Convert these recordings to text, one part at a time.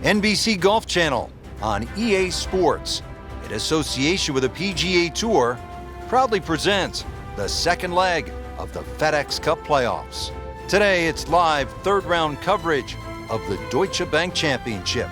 NBC Golf Channel on EA Sports, in association with the PGA Tour, proudly presents the second leg of the FedEx Cup playoffs. Today, it's live third-round coverage of the Deutsche Bank Championship.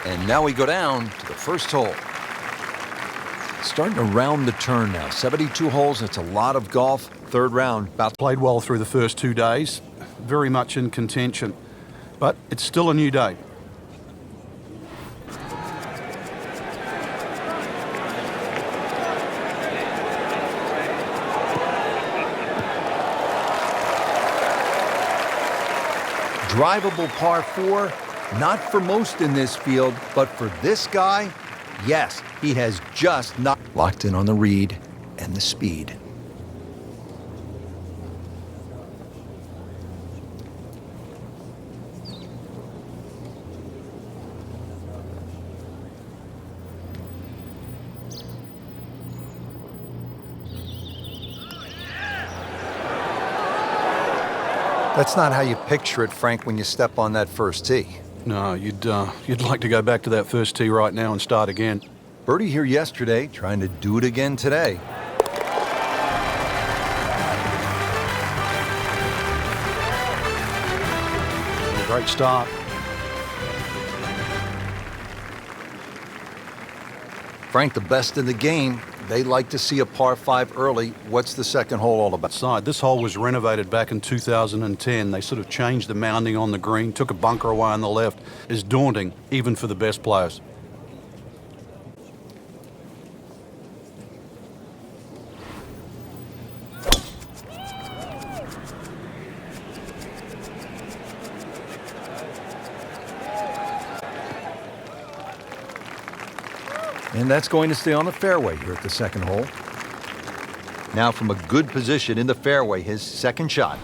And now we go down to the first hole. Starting to round the turn now. 72 holes, it's a lot of golf. Third round. Played well through the first 2 days. Very much in contention. But it's still a new day. Drivable par 4. Not for most in this field, but for this guy, yes, he has just not locked in on the read and the speed. That's not how you picture it, Frank, when you step on that first tee. No, you'd like to go back to that first tee right now and start again. Birdie here yesterday, trying to do it again today. Great start. Frank, the best in the game, they like to see a par 5 early. What's the second hole all about? This hole was renovated back in 2010. They sort of changed the mounding on the green, took a bunker away on the left. It's daunting, even for the best players. And that's going to stay on the fairway here at the second hole. Now from a good position in the fairway, his second shot.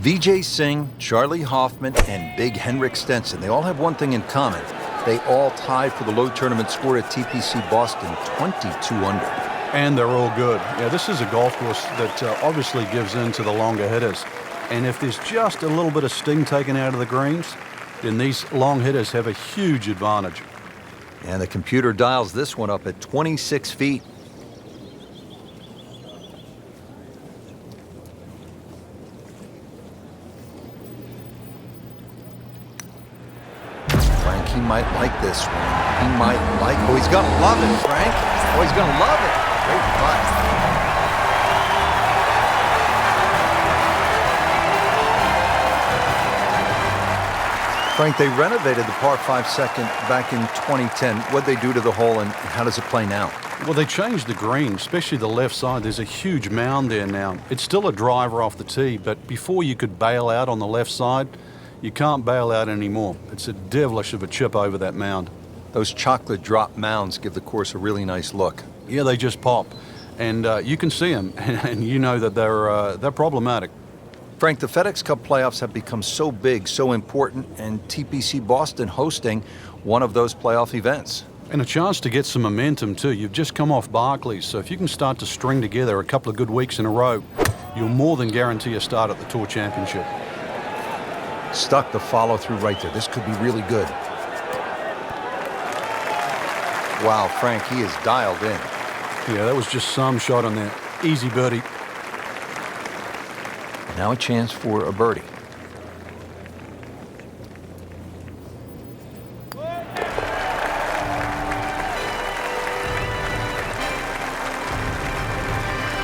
Vijay Singh, Charlie Hoffman, and Big Henrik Stenson, they all have one thing in common. They all tied for the low tournament score at TPC Boston, 22 under. And they're all good. Yeah, this is a golf course that obviously gives in to the longer hitters. And if there's just a little bit of sting taken out of the greens, then these long hitters have a huge advantage. And the computer dials this one up at 26 feet. He might like this one. He might like... Oh, he's going to love it, Frank. Oh, he's going to love it. Great putt. Frank, they renovated the par 5 second back in 2010. What'd they do to the hole, and how does it play now? Well, they changed the green, especially the left side. There's a huge mound there now. It's still a driver off the tee, but before you could bail out on the left side, you can't bail out anymore. It's a devilish of a chip over that mound. Those chocolate drop mounds give the course a really nice look. Yeah, they just pop. And you can see them, and you know that they're problematic. Frank, the FedEx Cup playoffs have become so big, so important, and TPC Boston hosting one of those playoff events. And a chance to get some momentum, too. You've just come off Barclays, so if you can start to string together a couple of good weeks in a row, you'll more than guarantee a start at the Tour Championship. Stuck the follow through right there. This could be really good. Wow, Frank, he is dialed in. Yeah, that was just some shot on there. Easy birdie. Now a chance for a birdie.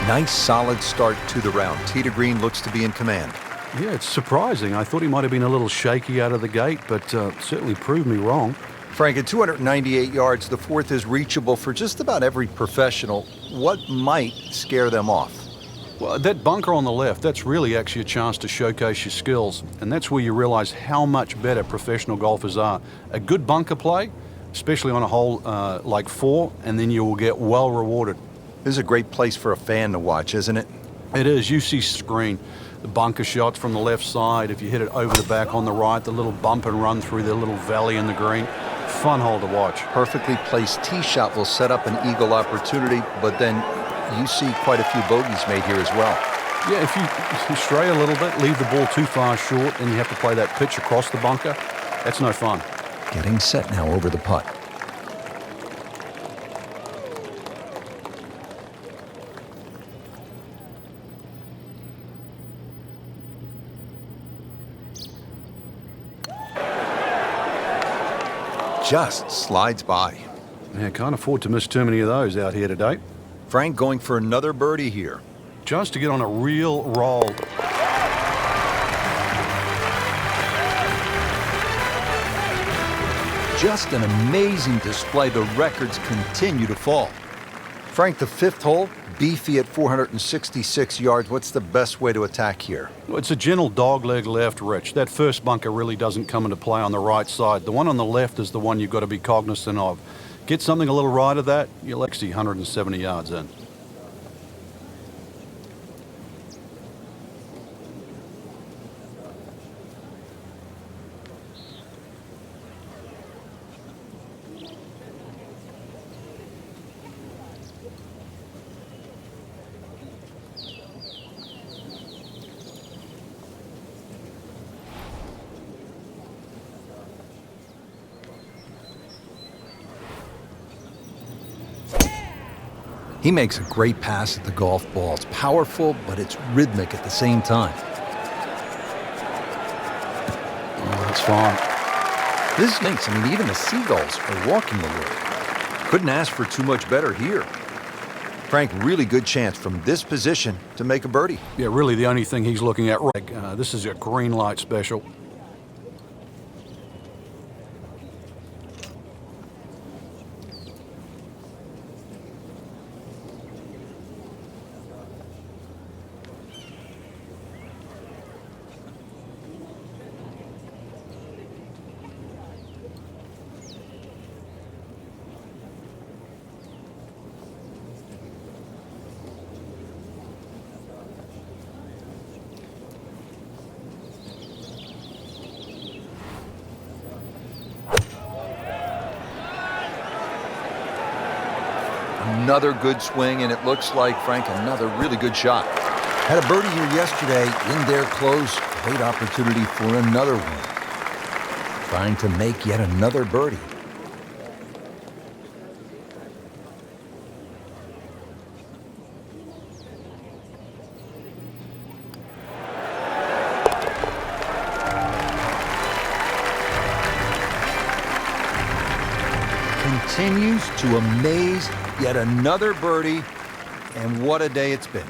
Nice solid start to the round. Tee to green looks to be in command. Yeah, it's surprising. I thought he might have been a little shaky out of the gate, but certainly proved me wrong. Frank, at 298 yards, the fourth is reachable for just about every professional. What might scare them off? Well, that bunker on the left, that's really actually a chance to showcase your skills. And that's where you realize how much better professional golfers are. A good bunker play, especially on a hole like 4, and then you will get well rewarded. This is a great place for a fan to watch, isn't it? It is. You see screen, the bunker shots from the left side. If you hit it over the back on the right, the little bump and run through the little valley in the green. Fun hole to watch. Perfectly placed tee shot will set up an eagle opportunity, but then you see quite a few bogeys made here as well. Yeah, if you stray a little bit, leave the ball too far short, and you have to play that pitch across the bunker, that's no fun. Getting set now over the putt. Just slides by. Yeah, can't afford to miss too many of those out here today. Frank going for another birdie here. Just to get on a real roll. Just an amazing display. The records continue to fall. Frank, the fifth hole, beefy at 466 yards. What's the best way to attack here? Well, it's a gentle dogleg left, Rich. That first bunker really doesn't come into play on the right side. The one on the left is the one you've got to be cognizant of. Get something a little right of that, you'll actually 170 yards in. He makes a great pass at the golf ball. It's powerful, but it's rhythmic at the same time. Oh, that's fine. This stinks. I mean, even the seagulls are walking the way. Couldn't ask for too much better here. Frank, really good chance from this position to make a birdie. Yeah, really the only thing he's looking at right. This is a green light special. Another good swing, and it looks like, Frank, another really good shot. Had a birdie here yesterday, in there close. Great opportunity for another one. Trying to make yet another birdie. Continues to amaze. Yet another birdie, and what a day it's been.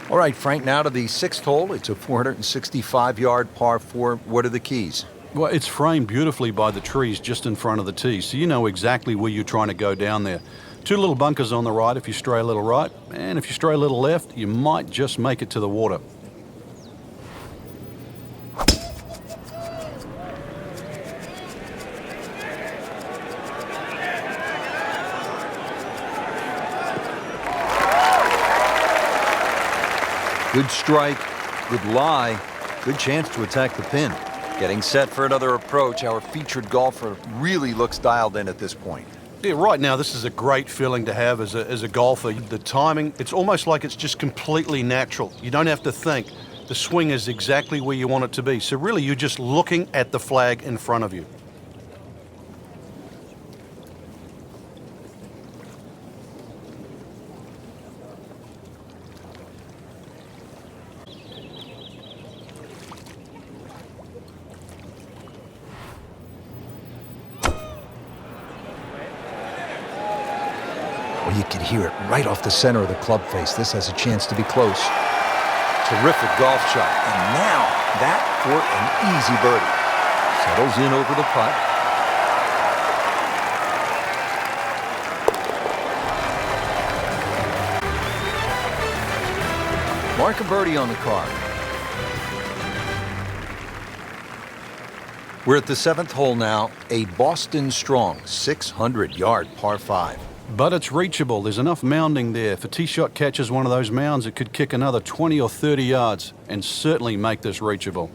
All right, Frank, now to the sixth hole. It's a 465-yard par 4. What are the keys? Well, it's framed beautifully by the trees just in front of the tee, so you know exactly where you're trying to go down there. 2 little bunkers on the right if you stray a little right, and if you stray a little left, you might just make it to the water. Good strike, good lie, good chance to attack the pin. Getting set for another approach. Our featured golfer really looks dialed in at this point. Yeah, right now this is a great feeling to have as a golfer. The timing, it's almost like it's just completely natural. You don't have to think. The swing is exactly where you want it to be. So really, you're just looking at the flag in front of you. Well, you can hear it right off the center of the club face. This has a chance to be close. Terrific golf shot. And now, that for an easy birdie. Settles in over the putt. Mark a birdie on the card. We're at the 7th hole now, a Boston strong 600-yard par 5. But it's reachable. There's enough mounding there. If a tee shot catches one of those mounds, it could kick another 20 or 30 yards and certainly make this reachable.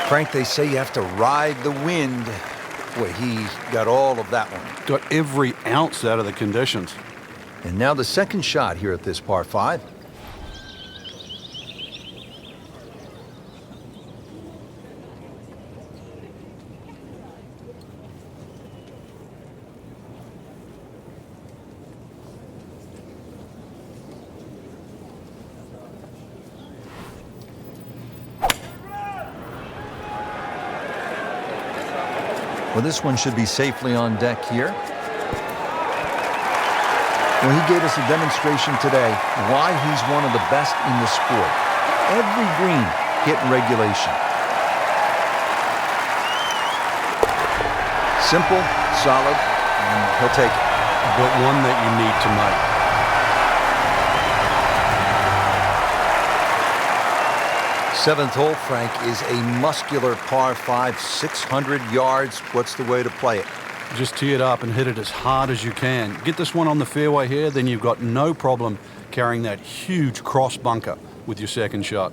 Frank, they say you have to ride the wind. Boy, he got all of that one. Got every ounce out of the conditions. And now the second shot here at this par 5. Well, this one should be safely on deck here. Well, he gave us a demonstration today why he's one of the best in the sport. Every green hit in regulation. Simple, solid, and he'll take it. But one that you need to make. Seventh hole, Frank, is a muscular par 5, 600 yards. What's the way to play it? Just tee it up and hit it as hard as you can. Get this one on the fairway here, then you've got no problem carrying that huge cross bunker with your second shot.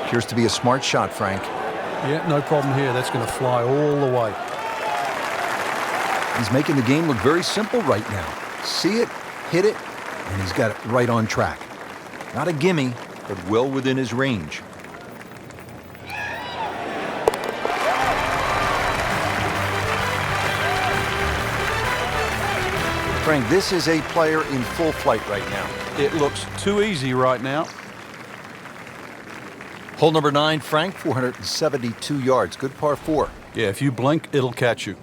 Appears to be a smart shot, Frank. Yeah, no problem here. That's going to fly all the way. He's making the game look very simple right now. See it, hit it, and he's got it right on track. Not a gimme, but well within his range. Frank, this is a player in full flight right now. It looks too easy right now. Hole number 9, Frank, 472 yards. Good par 4. Yeah, if you blink, it'll catch you.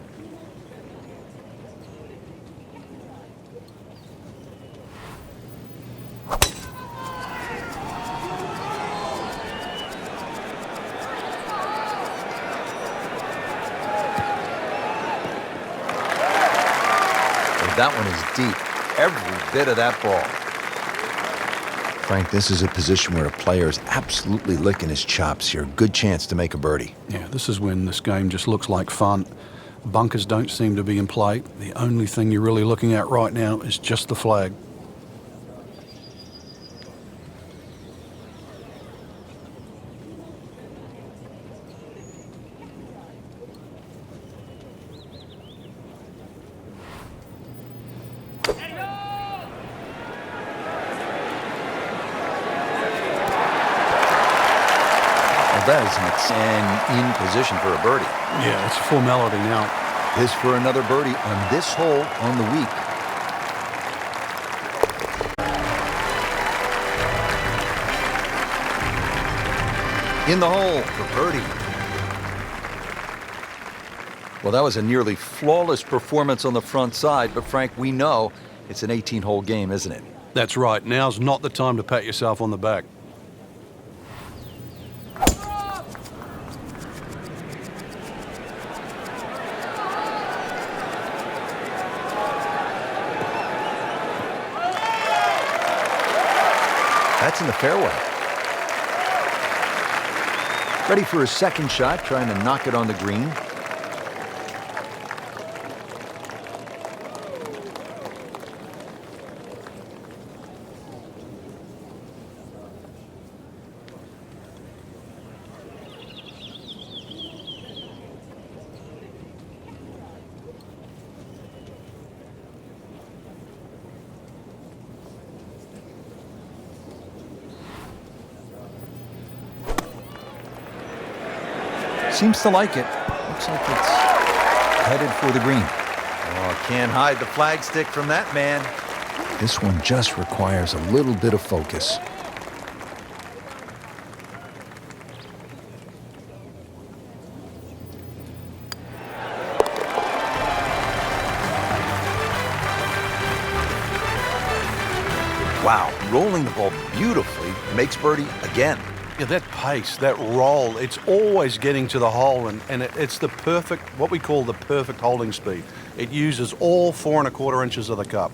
That one is deep. Every bit of that ball. Frank, this is a position where a player is absolutely licking his chops here. Good chance to make a birdie. Yeah, this is when this game just looks like fun. Bunkers don't seem to be in play. The only thing you're really looking at right now is just the flag. That is and in position for a birdie. Yeah, it's a formality now. This for another birdie on this hole on the week. In the hole for birdie. Well, that was a nearly flawless performance on the front side, but Frank, we know it's an 18-hole game, isn't it? That's right. Now's not the time to pat yourself on the back. That's in the fairway. Ready for his second shot, trying to knock it on the green. Seems to like it. Looks like it's headed for the green. Oh, can't hide the flagstick from that man. This one just requires a little bit of focus. Wow, rolling the ball beautifully, makes birdie again. Yeah, that pace, that roll, it's always getting to the hole, and it's the perfect, what we call the perfect holding speed. It uses all 4 1/4 inches of the cup.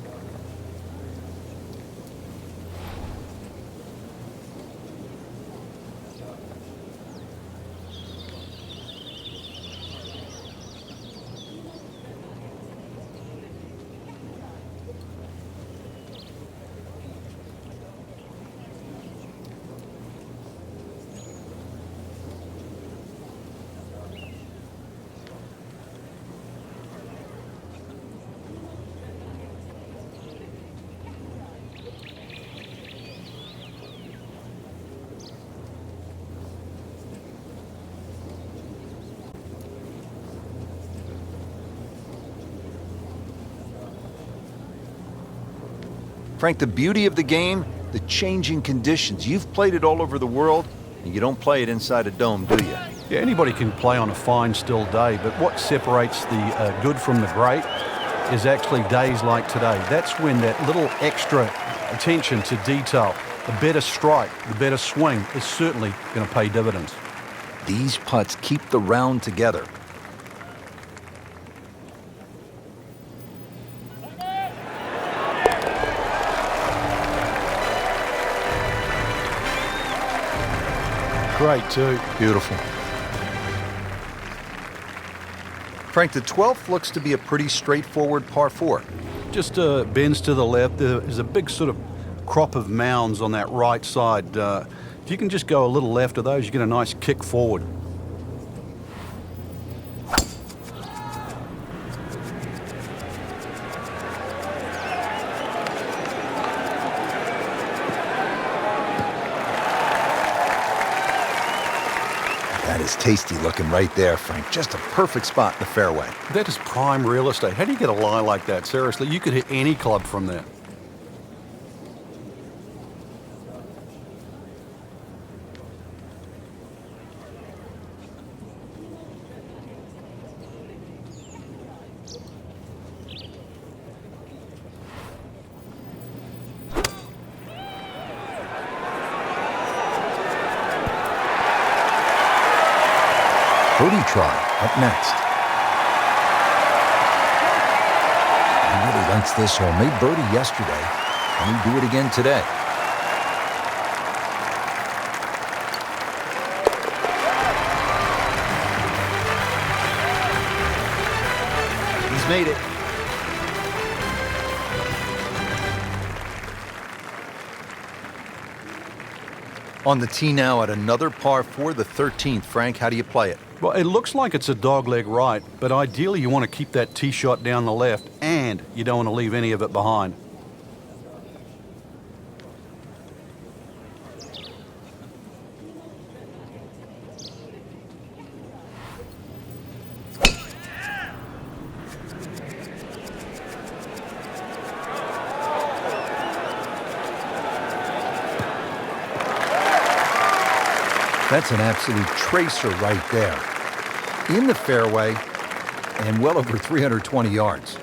Frank, the beauty of the game, the changing conditions. You've played it all over the world, and you don't play it inside a dome, do you? Yeah, anybody can play on a fine, still day, but what separates the good from the great is actually days like today. That's when that little extra attention to detail, the better strike, the better swing is certainly going to pay dividends. These putts keep the round together. Great too. Beautiful. Frank, the 12th looks to be a pretty straightforward par 4. Just bends to the left. There's a big sort of crop of mounds on that right side. If you can just go a little left of those, you get a nice kick forward. That is tasty looking right there, Frank. Just a perfect spot in the fairway. That is prime real estate. How do you get a lie like that? Seriously, you could hit any club from there. Birdie try up next. He really likes this hole. Made birdie yesterday. Can he do it again today? He's made it. On the tee now at another par 4, the 13th. Frank, how do you play it? Well, it looks like it's a dogleg right, but ideally you want to keep that tee shot down the left, and you don't want to leave any of it behind. That's an absolute tracer right there. In the fairway and well over 320 yards.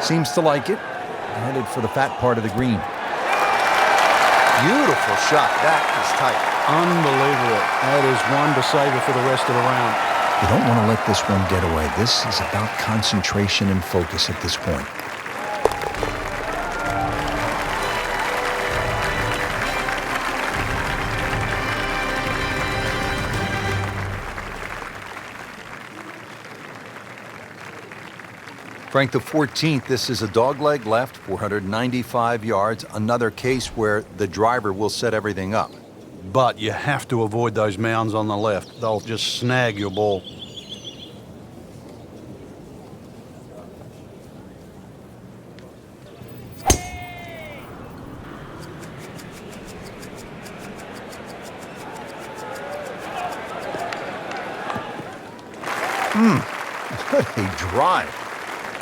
Seems to like it. Headed for the fat part of the green. Beautiful shot. That is tight. Unbelievable. That is one to savor for the rest of the round. You don't want to let this one get away. This is about concentration and focus at this point. Frank, the 14th, this is a dogleg left, 495 yards, another case where the driver will set everything up. But you have to avoid those mounds on the left. They'll just snag your ball. What a drive.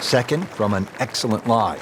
Second from an excellent lie.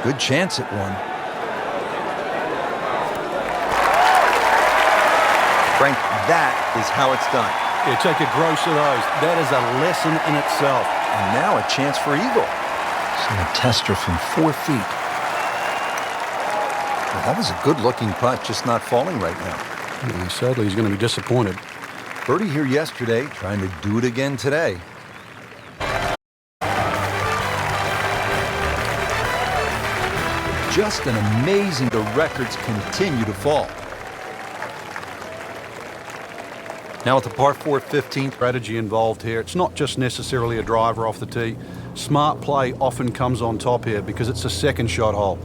Good chance at one. Frank, that is how it's done. Yeah, take a gross of those. That is a lesson in itself. And now a chance for eagle. So a tester from 4 feet. Well, that was a good-looking putt, just not falling right now. Yeah, sadly, he's going to be disappointed. Birdie here yesterday, trying to do it again today. Just an amazing, the records continue to fall. Now at the par 4 15th. Strategy involved here. It's not just necessarily a driver off the tee. Smart play often comes on top here because it's a second shot hole.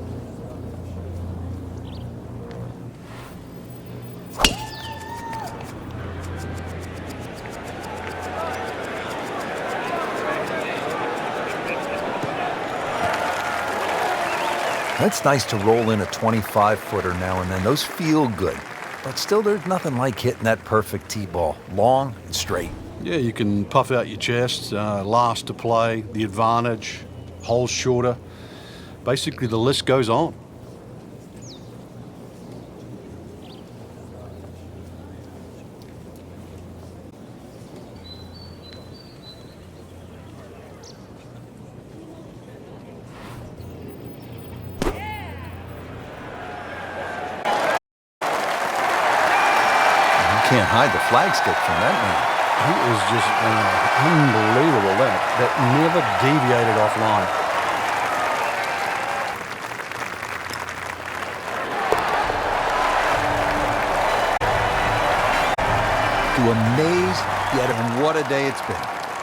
It's nice to roll in a 25-footer now and then. Those feel good. But still, there's nothing like hitting that perfect tee ball. Long and straight. Yeah, you can puff out your chest, last to play, the advantage, holes shorter. Basically, the list goes on. Can't hide the flagstick from that man. He is just unbelievable. That never deviated offline. To amaze, yet what a day it's been.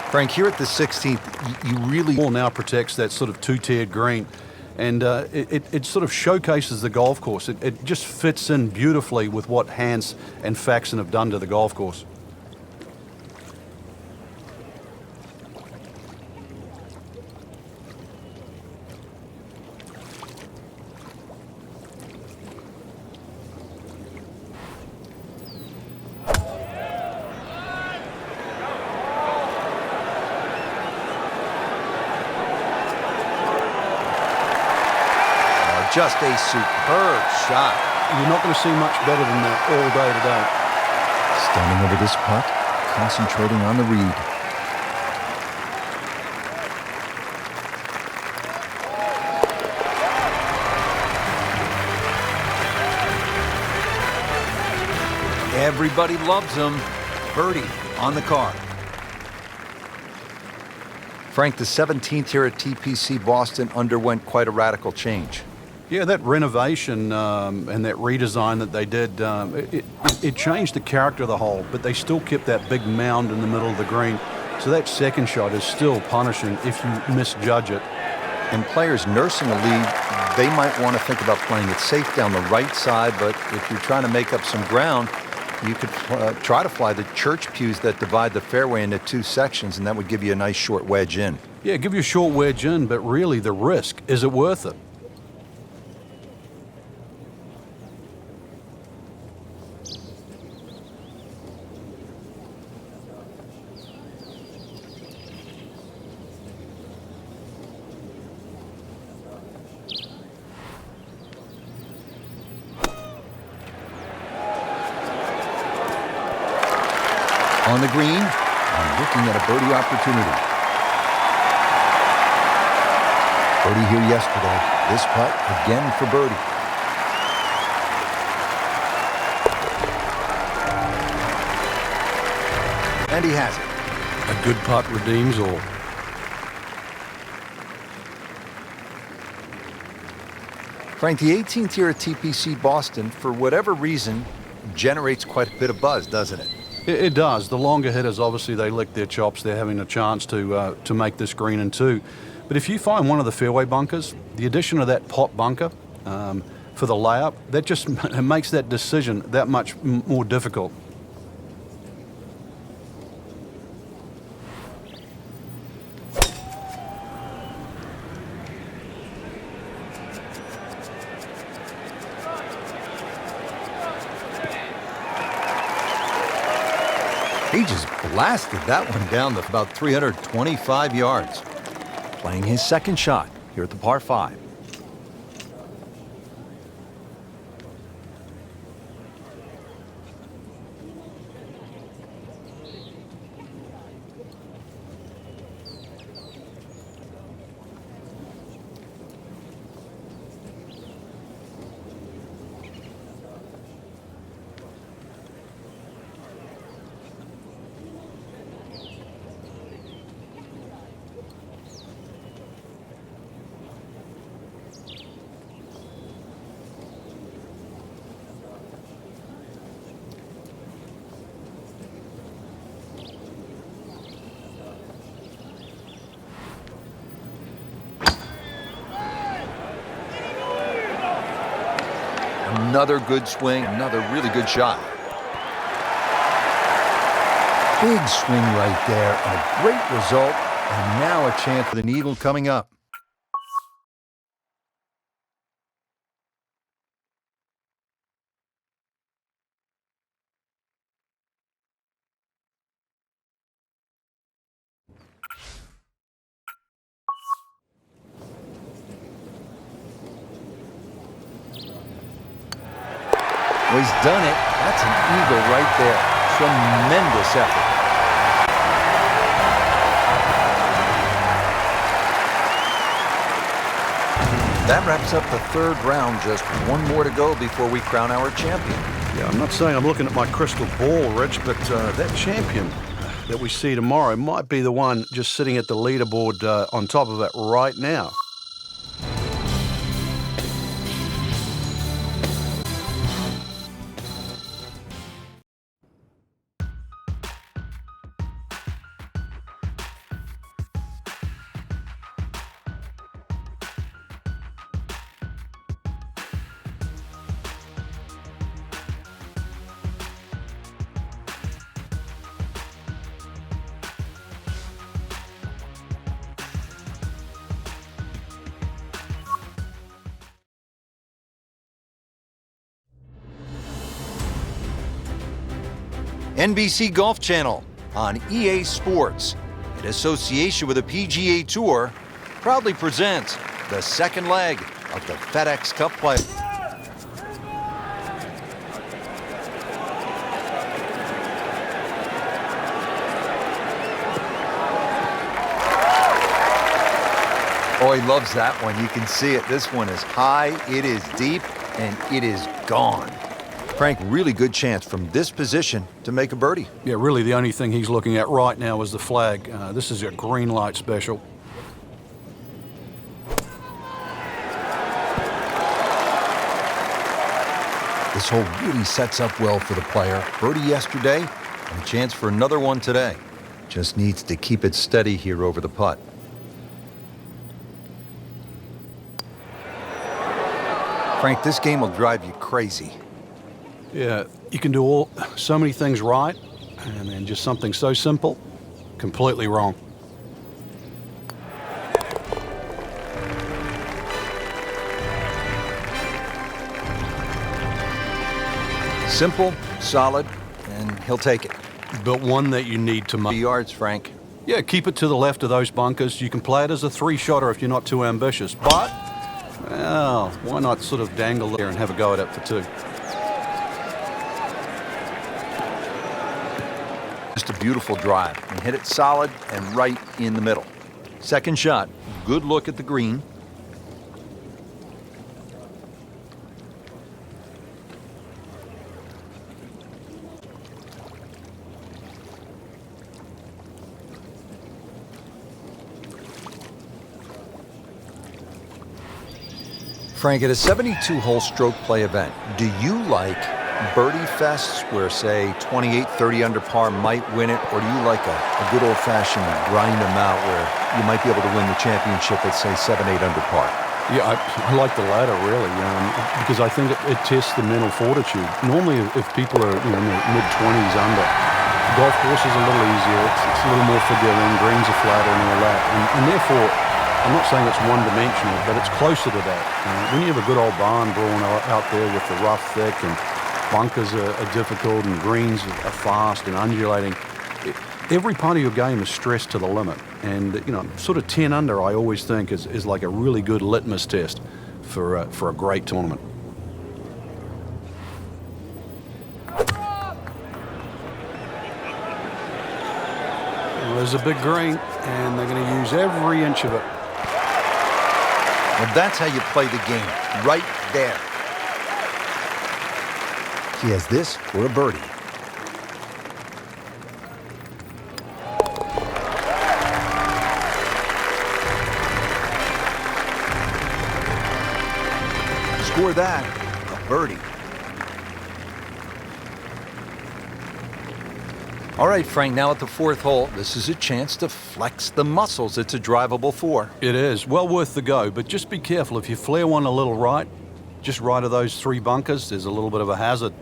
Frank, here at the 16th, you really... Ball now protects that sort of two-tiered green. And it sort of showcases the golf course. It just fits in beautifully with what Hans and Faxon have done to the golf course. Just a superb shot. You're not going to see much better than that all day today. Standing over this putt, concentrating on the read. Everybody loves him. Birdie on the card. Frank, the 17th here at TPC Boston underwent quite a radical change. Yeah, that renovation and that redesign that they did, it changed the character of the hole, but they still kept that big mound in the middle of the green. So that second shot is still punishing if you misjudge it. And players nursing a lead, they might want to think about playing it safe down the right side, but if you're trying to make up some ground, you could try to fly the church pews that divide the fairway into two sections, and that would give you a nice short wedge in. Yeah, give you a short wedge in, but really the risk, is it worth it? On the green, I'm looking at a birdie opportunity. Birdie here yesterday. This putt again for birdie. And he has it. A good putt redeems all. Frank, the 18th year at TPC Boston, for whatever reason, generates quite a bit of buzz, doesn't it? It does. The longer hitters, obviously, they lick their chops. They're having a chance to make this green in two. But if you find one of the fairway bunkers, the addition of that pot bunker for the layup, that just makes that decision that much more difficult. He just blasted that one down to about 325 yards. Playing his second shot here at the par 5. Another good swing, another really good shot. Big swing right there, and a great result, and now a chance for the needle coming up. Well, he's done it. That's an eagle right there. Tremendous effort. That wraps up the third round. Just one more to go before we crown our champion. Yeah, I'm not saying I'm looking at my crystal ball, Rich, but that champion that we see tomorrow might be the one just sitting at the leaderboard on top of it right now. NBC Golf Channel on EA Sports, in association with the PGA Tour, proudly presents the second leg of the FedEx Cup play. Oh, he loves that one. You can see it. This one is high, it is deep, and it is gone. Frank, really good chance from this position to make a birdie. Yeah, really the only thing he's looking at right now is the flag. This is a green light special. This hole really sets up well for the player. Birdie yesterday, and a chance for another one today. Just needs to keep it steady here over the putt. Frank, this game will drive you crazy. Yeah, you can do so many things right, and then just something so simple, completely wrong. Simple, solid, and he'll take it. But one that you need to make. Yards, Frank. Yeah, keep it to the left of those bunkers. You can play it as a three-shotter if you're not too ambitious. But, well, why not sort of dangle there and have a go at it for two? Just a beautiful drive. And hit it solid and right in the middle. Second shot, good look at the green. Frank, at a 72-hole stroke play event, do you like birdie fests where, say, 28, 30 under par might win it, or do you like a good old-fashioned grind them out where you might be able to win the championship at, say, 7, 8 under par? Yeah, I like the latter, really, because I think it tests the mental fortitude. Normally, if people are in the mid-20s under, the golf course is a little easier, it's a little more forgiving, greens are flatter and all that, and therefore, I'm not saying it's one-dimensional, but it's closer to that. When you have a good old barn brawn out there with the rough thick and bunkers are difficult and greens are fast and undulating, every part of your game is stressed to the limit. And, sort of 10 under, I always think, is like a really good litmus test for a great tournament. Well, there's a big green, and they're going to use every inch of it. Well, that's how you play the game, right there. He has this for a birdie. Score that, a birdie. All right, Frank, now at the fourth hole, this is a chance to flex the muscles. It's a drivable four. It is. Well worth the go, but just be careful. If you flare one a little right, just right of those three bunkers, there's a little bit of a hazard.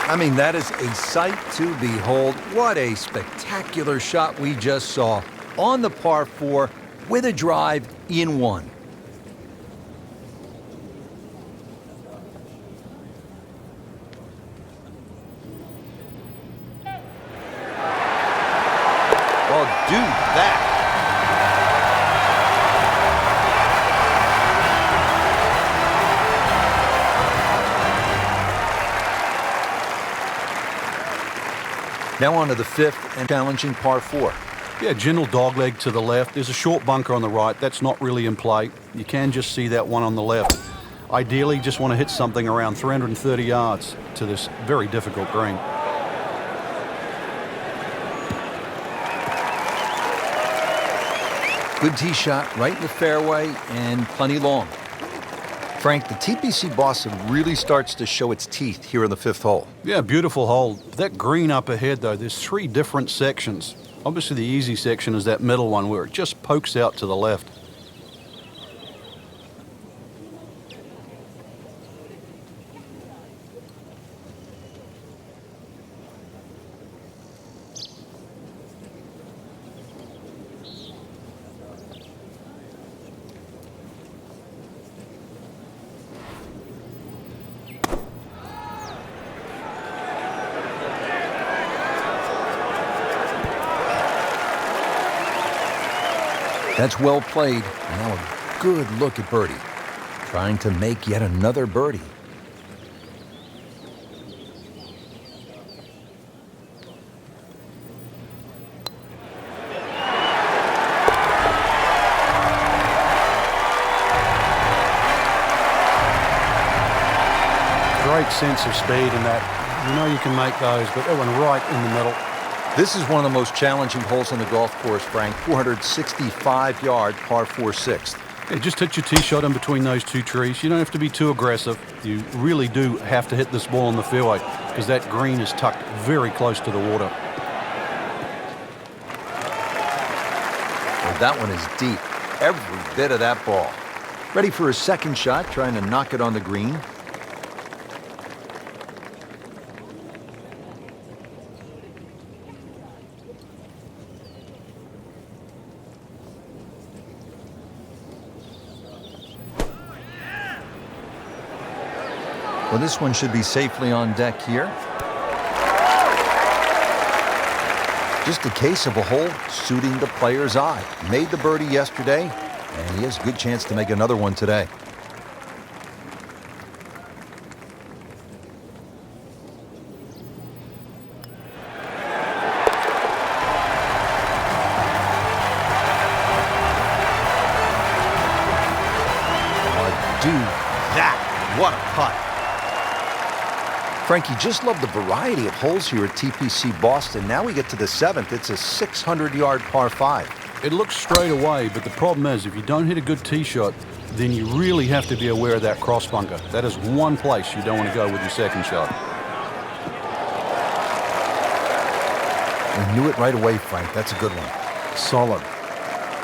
I mean, that is a sight to behold. What a spectacular shot we just saw on the par 4 with a drive in one. Well, do that. Now on to the fifth and challenging par 4. Yeah, gentle dogleg to the left. There's a short bunker on the right. That's not really in play. You can just see that one on the left. Ideally, just want to hit something around 330 yards to this very difficult green. Good tee shot right in the fairway and plenty long. Frank, the TPC Boston really starts to show its teeth here in the fifth hole. Yeah, beautiful hole. That green up ahead, though, there's three different sections. Obviously, the easy section is that middle one where it just pokes out to the left. That's well played. Now a good look at birdie. Trying to make yet another birdie. Great sense of speed in that. You know you can make those, but that one right in the middle. This is one of the most challenging holes on the golf course, Frank. 465 yard par 4 sixth. Yeah, just hit your tee shot in between those two trees. You don't have to be too aggressive. You really do have to hit this ball in the fairway because that green is tucked very close to the water. Well, that one is deep. Every bit of that ball. Ready for his second shot, trying to knock it on the green. Well, this one should be safely on deck here. Just a case of a hole suiting the player's eye. Made the birdie yesterday, and he has a good chance to make another one today. Do that. What a putt. Frankie, just love the variety of holes here at TPC Boston. Now we get to the 7th. It's a 600-yard par 5. It looks straight away, but the problem is if you don't hit a good tee shot, then you really have to be aware of that cross bunker. That is one place you don't want to go with your second shot. We knew it right away, Frank. That's a good one. Solid.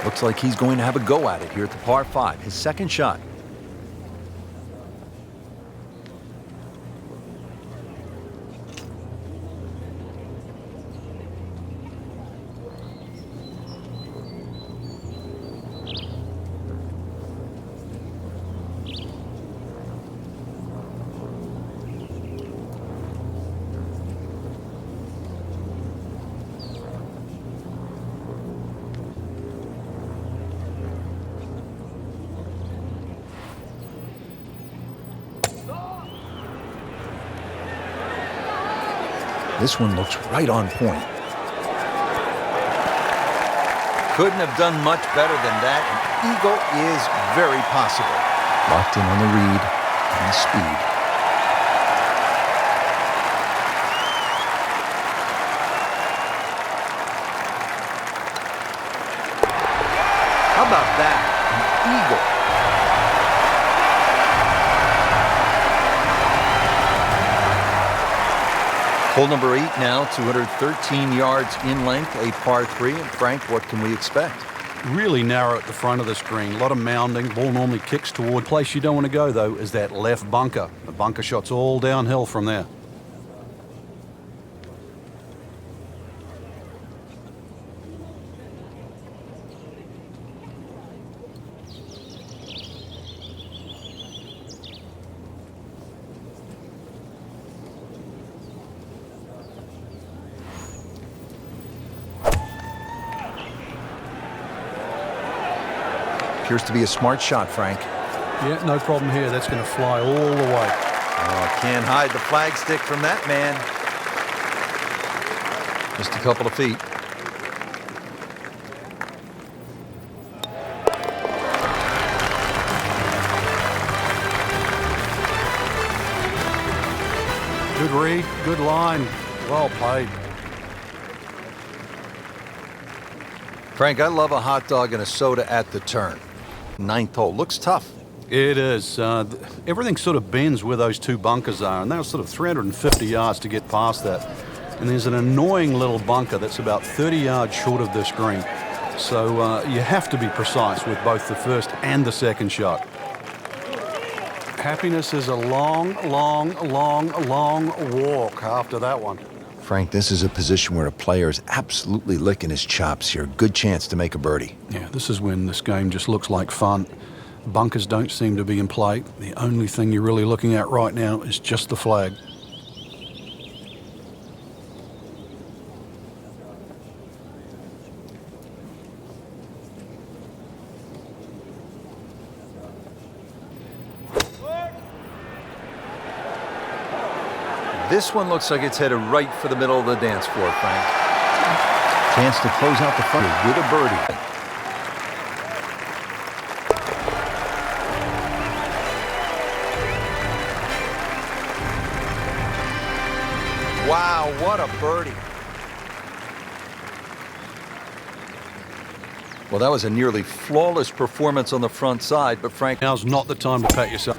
Looks like he's going to have a go at it here at the par 5. His second shot. This one looks right on point. Couldn't have done much better than that. An eagle is very possible. Locked in on the read and the speed. How about that? An eagle. Hole number 8 now, 213 yards in length, a par 3. And Frank, what can we expect? Really narrow at the front of this green. A lot of mounding. Ball normally kicks toward. Place you don't want to go, though, is that left bunker. The bunker shot's all downhill from there. Appears to be a smart shot, Frank. Yeah, no problem here. That's going to fly all the way. Oh, can't hide the flagstick from that man. Just a couple of feet. Good read, good line. Well played. Frank, I love a hot dog and a soda at the turn. 9th hole. Looks tough. It is. Everything sort of bends where those two bunkers are, and that was sort of 350 yards to get past that. And there's an annoying little bunker that's about 30 yards short of this green. So you have to be precise with both the first and the second shot. Happiness is a long, long, long, long walk after that one. Frank, this is a position where a player is absolutely licking his chops here. Good chance to make a birdie. Yeah, this is when this game just looks like fun. Bunkers don't seem to be in play. The only thing you're really looking at right now is just the flag. This one looks like it's headed right for the middle of the dance floor, Frank. Chance to close out the front with a birdie. Wow, what a birdie. Well, that was a nearly flawless performance on the front side, but Frank, Now's not the time to pat yourself.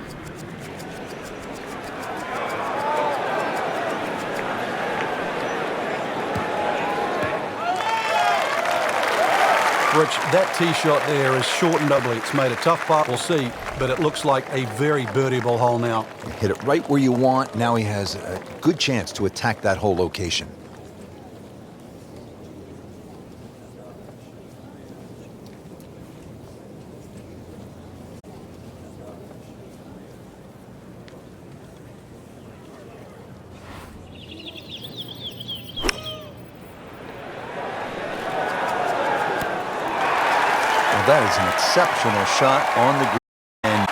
Rich, that tee shot there is short and ugly. It's made a tough putt, we'll see, but it looks like a very birdieable hole now. hit it right where you want. Now he has a good chance to attack that whole location. That is an exceptional shot on the green. And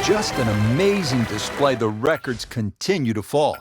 just an amazing display. The records continue to fall.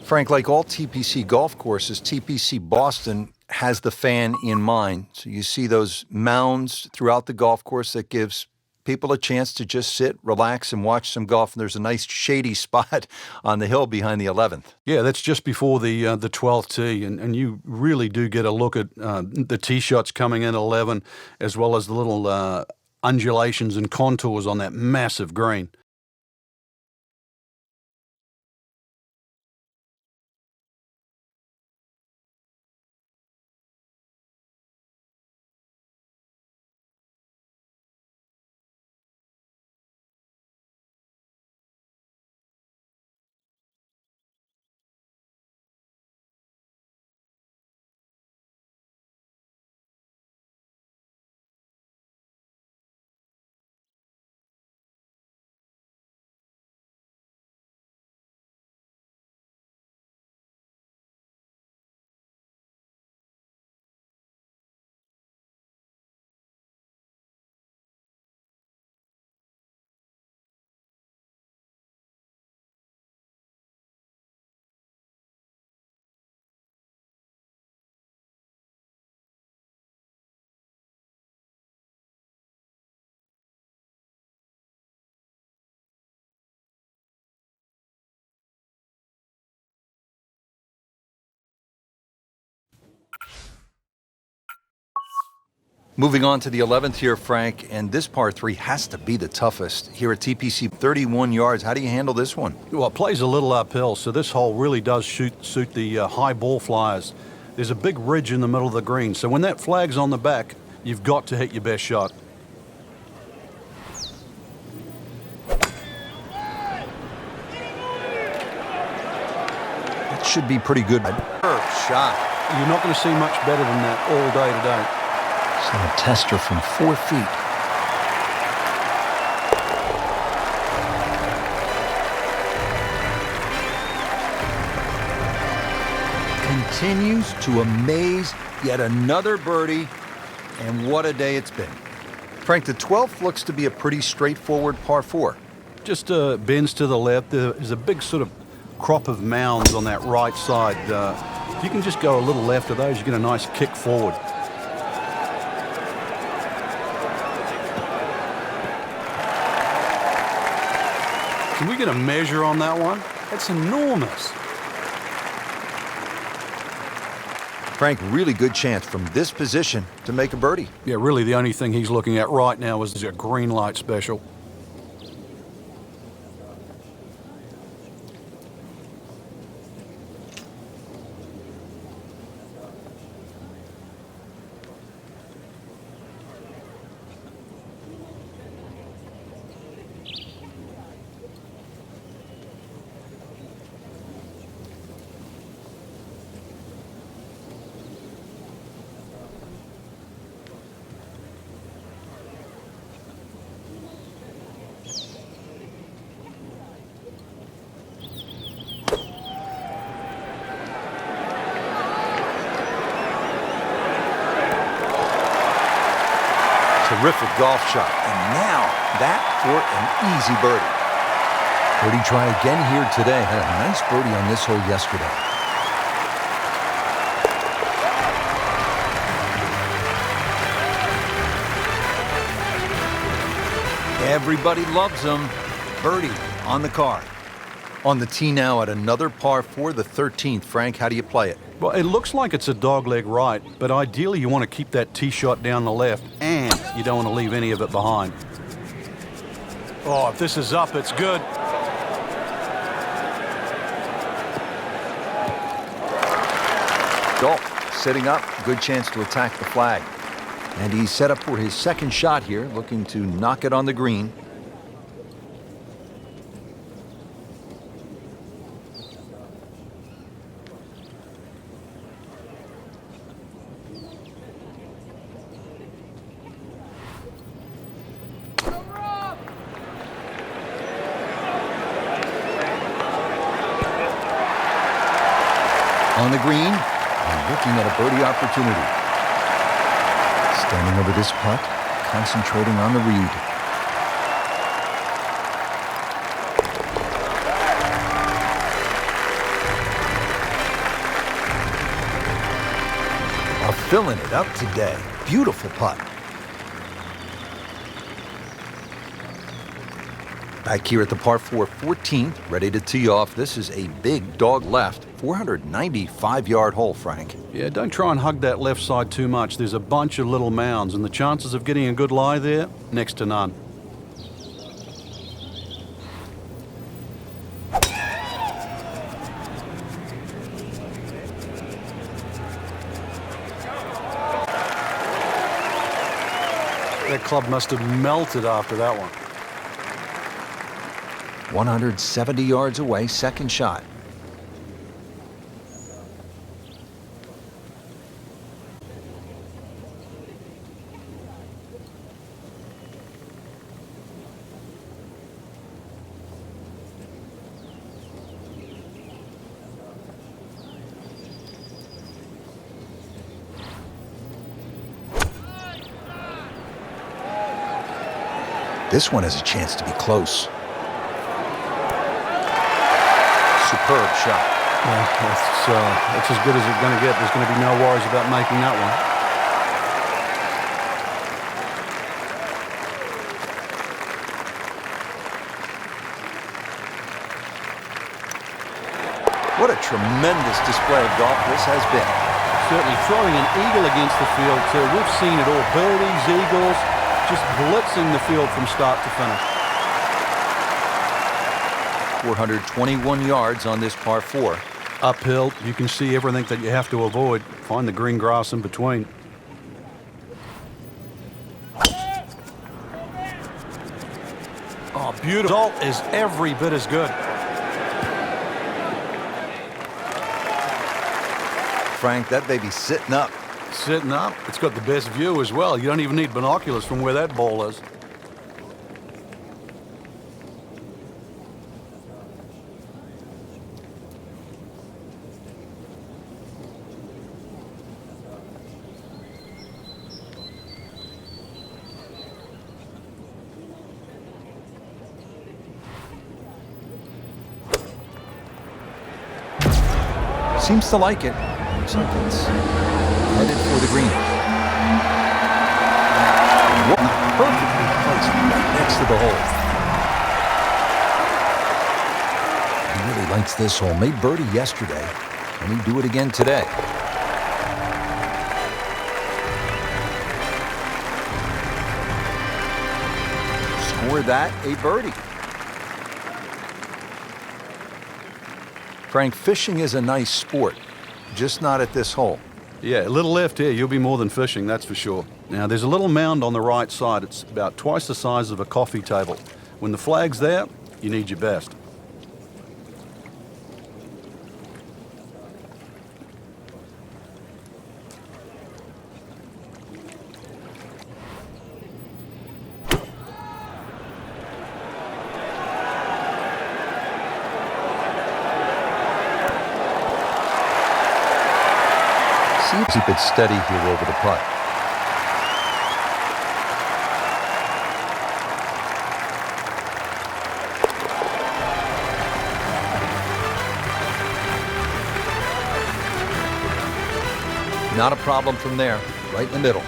Frank, like all TPC golf courses, TPC Boston has the fan in mind. So you see those mounds throughout the golf course that gives people a chance to just sit, relax, and watch some golf. And there's a nice shady spot on the hill behind the 11th. Yeah, that's just before the 12th tee, and you really do get a look at the tee shots coming in 11, as well as the little undulations and contours on that massive green. Moving on to the 11th here, Frank, and this par 3 has to be the toughest here at TPC. 31 yards. How do you handle this one? Well, it plays a little uphill, so this hole really does suit the high ball flyers. There's a big ridge in the middle of the green, so when that flag's on the back, you've got to hit your best shot. That should be pretty good. Superb shot. You're not going to see much better than that all day today. It's a tester from 4 feet. Continues to amaze. Yet another birdie, and what a day it's been. Frank, the 12th looks to be a pretty straightforward par 4. Just bends to the left. There's a big sort of crop of mounds on that right side. If you can just go a little left of those, you get a nice kick forward. Can we get a measure on that one? That's enormous. Frank, really good chance from this position to make a birdie. Yeah, really the only thing he's looking at right now is a green light special. Terrific golf shot, and now that for an easy birdie. Birdie try again here today. Had a nice birdie on this hole yesterday. Everybody loves him. Birdie on the card. On the tee now at another par 4, the 13th. Frank, how do you play it? Well, it looks like it's a dogleg right, but ideally you want to keep that tee shot down the left, and you don't want to leave any of it behind. Oh, if this is up, it's good. Dolph sitting up, good chance to attack the flag. And he's set up for his second shot here, looking to knock it on the green. On the green, and looking at a birdie opportunity. Standing over this putt, concentrating on the read. Filling it up today. Beautiful putt. Back here at the par 4 14th, ready to tee off. This is a big dog left, 495-yard hole, Frank. Yeah, don't try and hug that left side too much. There's a bunch of little mounds, and the chances of getting a good lie there, next to none. That club must have melted after that one. 170 yards away, second shot. This one has a chance to be close. Superb shot. Yeah, that's as good as it's going to get. There's going to be no worries about making that one. What a tremendous display of golf this has been. Certainly throwing an eagle against the field too. We've seen it all. Birdies, eagles, just blitzing the field from start to finish. 421 yards on this par 4. Uphill, you can see everything that you have to avoid. Find the green grass in between. Oh, beautiful. Result is every bit as good. Frank, that baby's sitting up. Sitting up. It's got the best view as well. You don't even need binoculars from where that ball is. Seems to like it. Looks like it's headed for the green. What perfectly placed right next to the hole. He really likes this hole. Made birdie yesterday. Can he do it again today? Score that a birdie. Frank, fishing is a nice sport, just not at this hole. Yeah, a little left here, you'll be more than fishing, that's for sure. Now, there's a little mound on the right side. It's about twice the size of a coffee table. When the flag's there, you need your best. Keep it steady here over the putt. Not a problem from there, right in the middle.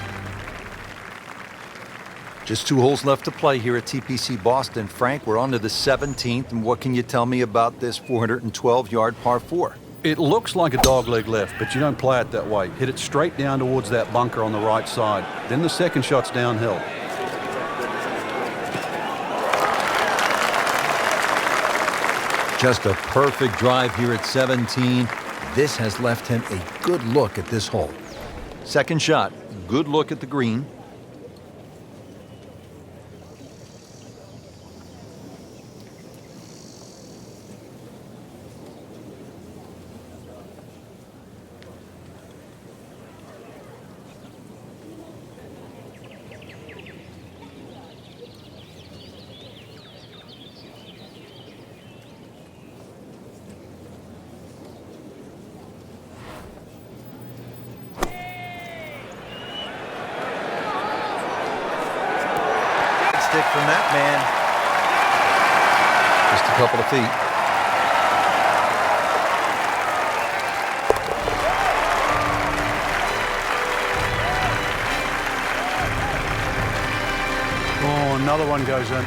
Just 2 holes left to play here at TPC Boston. Frank, we're on to the 17th, and what can you tell me about this 412-yard par 4? It looks like a dogleg left, but you don't play it that way. Hit it straight down towards that bunker on the right side. Then the second shot's downhill. Just a perfect drive here at 17. This has left him a good look at this hole. Second shot, good look at the green. Stick from that man. Just a couple of feet. Oh, another one goes in.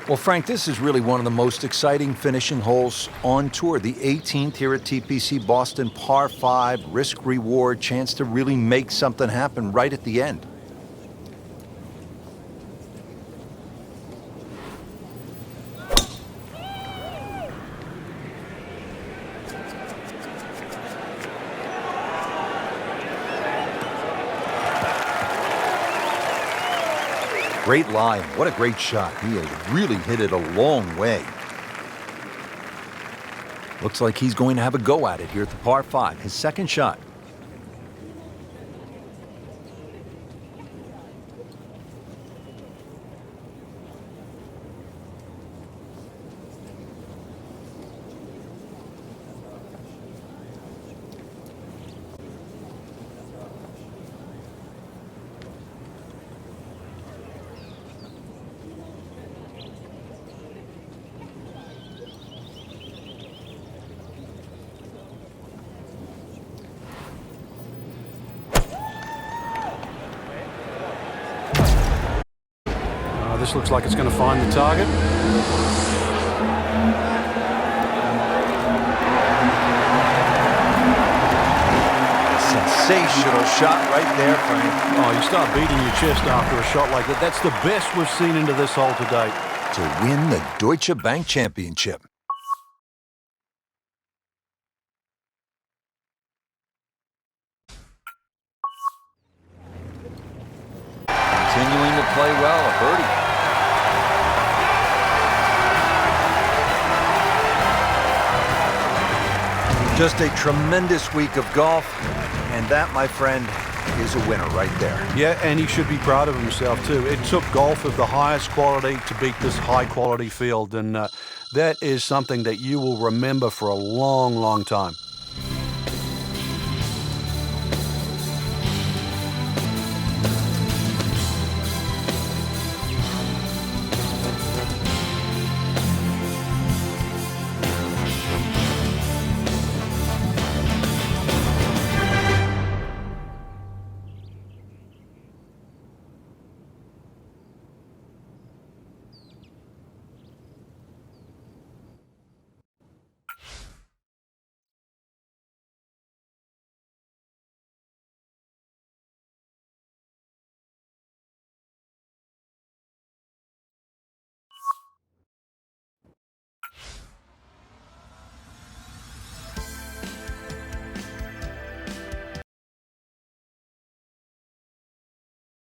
Well, Frank, this is really one of the most exciting finishing holes on tour. The 18th here at TPC Boston, par 5, risk-reward, chance to really make something happen right at the end. Great lie. What a great shot. He has really hit it a long way. Looks like he's going to have a go at it here at the par 5. His second shot. This looks like it's going to find the target. Sensational shot right there, Frank. Oh, you start beating your chest after a shot like that. That's the best we've seen into this hole to date. To win the Deutsche Bank Championship. Continuing to play well, a birdie. Just a tremendous week of golf, and that, my friend, is a winner right there. Yeah, and he should be proud of himself too. It took golf of the highest quality to beat this high-quality field, and that is something that you will remember for a long, long time.